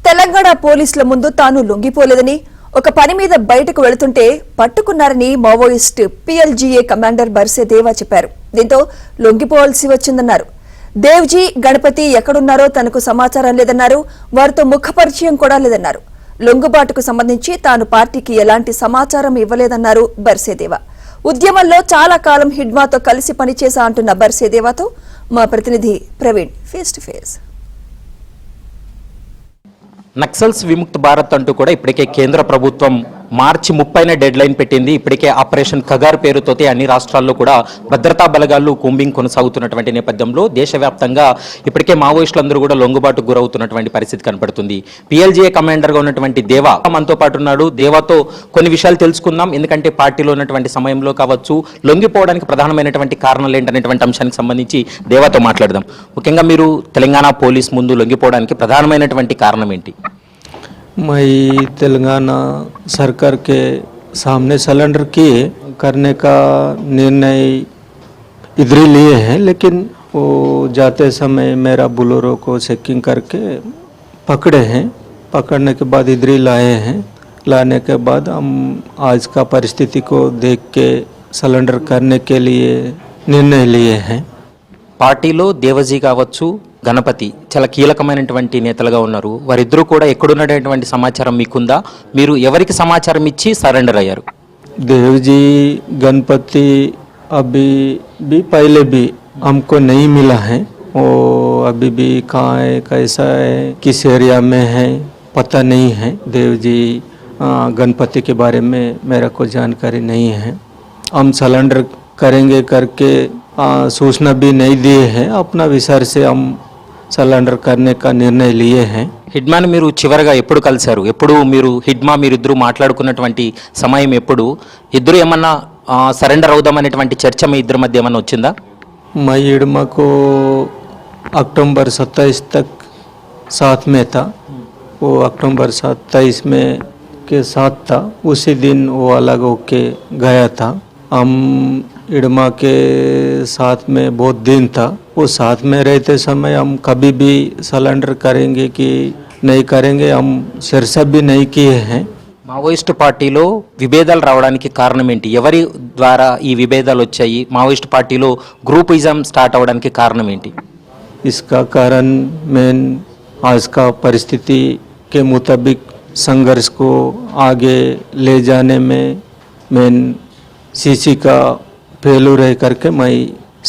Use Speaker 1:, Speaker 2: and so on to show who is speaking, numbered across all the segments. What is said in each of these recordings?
Speaker 1: తెలంగాణ పోలీసుల ముందు తాను లొంగిపోలేదని, ఒక పని మీద బయటకు వెళుతుంటే పట్టుకున్నారని మావోయిస్ట్ PLGA కమాండర్ బర్సే దేవా చెప్పారు. దీంతో లొంగిపోవాల్సి వచ్చిందన్నారు. దేవ్జీ, గణపతి ఎక్కడున్నారో తనకు సమాచారం లేదన్నారు. వారితో ముఖ పరిచయం కూడా లేదన్నారు. లొంగుబాటుకు సంబంధించి తాను పార్టీకి ఎలాంటి సమాచారం ఇవ్వలేదన్నారు బర్సేదేవా. ఉద్యమంలో చాలా కాలం హిడ్మాతో కలిసి పనిచేసా అంటున్న బర్సేదేవాతో మా ప్రతినిధి Praveen face to face.
Speaker 2: Naxals విముక్త భారత్ అంటూ కూడా ఇప్పటికే కేంద్ర ప్రభుత్వం మార్చి 30న డెడ్ లైన్ పెట్టింది. ఇప్పటికే ఆపరేషన్ ఖగార్ పేరుతో అన్ని రాష్ట్రాల్లో కూడా భద్రతా బలగాలు కూంబింగ్ కొనసాగుతున్నటువంటి నేపథ్యంలో దేశవ్యాప్తంగా ఇప్పటికే మావోయిస్టులందరూ కూడా లొంగుబాటుకు గురవుతున్నటువంటి పరిస్థితి కనపడుతుంది. PLGA కమాండర్గా ఉన్నటువంటి దేవా మనతో పాటు ఉన్నాడు. దేవాతో కొన్ని విషయాలు తెలుసుకుందాం. ఎందుకంటే పార్టీలో ఉన్నటువంటి సమయంలో కావచ్చు, లొంగిపోవడానికి ప్రధానమైనటువంటి కారణాలు ఏంటనేటువంటి అంశానికి సంబంధించి దేవాతో మాట్లాడదాం. ముఖ్యంగా మీరు తెలంగాణ పోలీస్ ముందు లొంగిపోవడానికి ప్రధానమైనటువంటి కారణం ఏంటి?
Speaker 3: मैं तेलंगाना सरकार के सामने सरेंडर किए करने का निर्णय इधर ही लिए हैं, लेकिन वो जाते समय मेरा बुलोरो को चेकिंग करके पकड़े हैं. पकड़ने के बाद इधर ही लाए हैं. लाने के बाद हम आज का परिस्थिति को देख के सरेंडर करने के लिए निर्णय लिए हैं.
Speaker 2: పార్టీలో దేవజీ కావచ్చు, గణపతి చాలా కీలకమైనటువంటి నేతలుగా ఉన్నారు. వారిద్దరూ కూడా ఎక్కడున్నటువంటి సమాచారం మీకుందా? మీరు ఎవరికి సమాచారం ఇచ్చి సరెండర్ అయ్యారు?
Speaker 3: देवजी, गणपति अभी भी पहले भी हमको नहीं मिला है. वो अभी भी कहाँ है, कैसा है, किस एरिया में है, पता नहीं है. देवजी, गणपति के बारे में मेरा कोई जानकारी नहीं है. हम सरेंडर करेंगे करके सूचना भी नहीं दिए हैं. अपना विचार से हम सरेंडर करने का निर्णय लिए हैं.
Speaker 2: హిడ్మాని మీరు చివరగా ఎప్పుడు కలిశారు? ఎప్పుడు మీరు హిడ్మా మీరిద్దరూ మాట్లాడుకున్నటువంటి సమయం ఎప్పుడు? ఇద్దరు ఏమన్నా సరెండర్ అవుదామనేటువంటి చర్చ మీ ఇద్దరి మధ్య ఏమన్నా వచ్చిందా?
Speaker 3: मैं हिडमा को अक्टूबर 27 तक साथ में था. वो अक्टूबर 27 में के साथ था. उसी दिन वो अलग होके गया था. हम हिडमा के साथ में बहुत दिन था. वो साथ में रहते समय हम कभी भी सरेंडर करेंगे कि नहीं करेंगे हम चर्चा भी नहीं किए हैं.
Speaker 2: మావోయిస్టు పార్టీలో విభేదాలు రావడానికి కారణం ఏంటి? ఎవరి ద్వారా ఈ విభేదాలు వచ్చాయి? మావోయిస్టు పార్టీలో గ్రూపిజం స్టార్ట్ అవ్వడానికి కారణం ఏంటి?
Speaker 3: इसका कारण मेन आज का परिस्थिति के मुताबिक संघर्ष को आगे ले जाने में मेन सीसी का फेलूर है करके मैं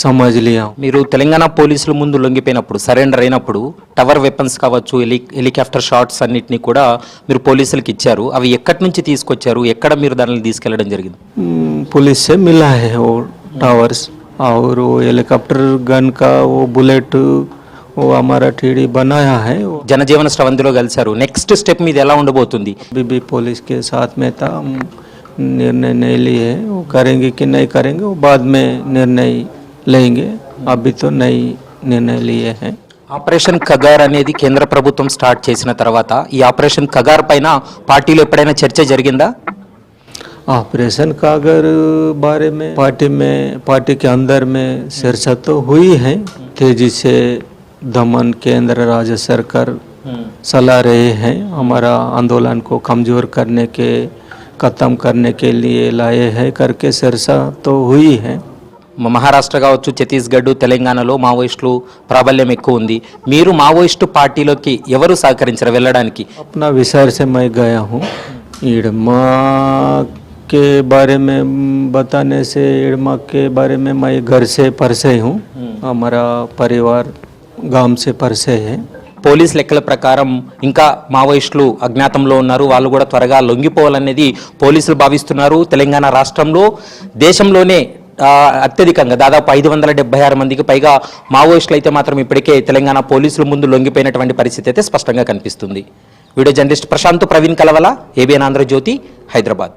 Speaker 3: समझ लिया.
Speaker 2: మీరు తెలంగాణ పోలీసుల ముందు లొంగిపోయినప్పుడు, సరెండర్ అయినప్పుడు టవర్ వెపన్స్ కావచ్చు, హెలికాప్టర్ షాట్స్ అన్నిటిని కూడా మీరు పోలీసులకు ఇచ్చారు. అవి ఎక్కడి నుంచి తీసుకొచ్చారు? ఎక్కడ మీరు దానిని తీసుకెళ్లడం జరిగింది?
Speaker 3: पुलिस से मिला है वो टावर्स और वो हेलीकॉप्टर गन का वो बुलेट वो हमारा टीडी बनाया है.
Speaker 2: జనజీవన స్రవంతిలో కలిశారు. నెక్స్ట్ స్టెప్ మీద ఎలా ఉండబోతుంది?
Speaker 3: बीबी पुलिस के साथ में था. हम निर्णय नहीं लिए. वो करेंगे कि नहीं करेंगे वो बाद में निर्णय लेंगे. अभी तो नहीं निर्णय लिए हैं.
Speaker 2: ఆపరేషన్ ఖగార్ అనేది కేంద్ర ప్రభుత్వం స్టార్ట్ చేసిన తర్వాత ఈ ఆపరేషన్ ఖగార్ పైన పార్టీలో ఎప్పుడైనా చర్చ జరిగిందా?
Speaker 3: ऑपरेशन कागर बारे में पार्टी के अंदर में चर्चा तो हुई है. तेजी से दमन केंद्र राज्य सरकार चला रहे हैं. हमारा आंदोलन को कमजोर करने के, खत्म करने के लिए लाए हैं करके चर्चा तो हुई है.
Speaker 2: మహారాష్ట్ర కావచ్చు, ఛత్తీస్గఢ్, తెలంగాణలో మావోయిస్టులు ప్రాబల్యం ఎక్కువ ఉంది. మీరు మావోయిస్టు పార్టీలోకి ఎవరు సహకరించారు వెళ్ళడానికి?
Speaker 3: अपना विचार से मैं गया हूँ. इडमा के बारे में बताने से, इडमा के बारे में मैं घर से परसे हूँ. हमारा परिवार गांव से परसे है.
Speaker 2: పోలీస్ లెక్కల ప్రకారం ఇంకా మావోయిస్టులు అజ్ఞాతంలో ఉన్నారు. వాళ్ళు కూడా త్వరగా లొంగిపోవాలనేది పోలీసులు భావిస్తున్నారు. తెలంగాణ రాష్ట్రంలో దేశంలోనే అత్యధికంగా దాదాపు 576 మందికి పైగా మావోయిస్టులు అయితే మాత్రం ఇప్పటికే తెలంగాణ పోలీసుల ముందు లొంగిపోయినటువంటి పరిస్థితి అయితే స్పష్టంగా కనిపిస్తుంది. Video journalist Prashant, Praveen Kalavala, ABN Andhrajyothy, Hyderabad.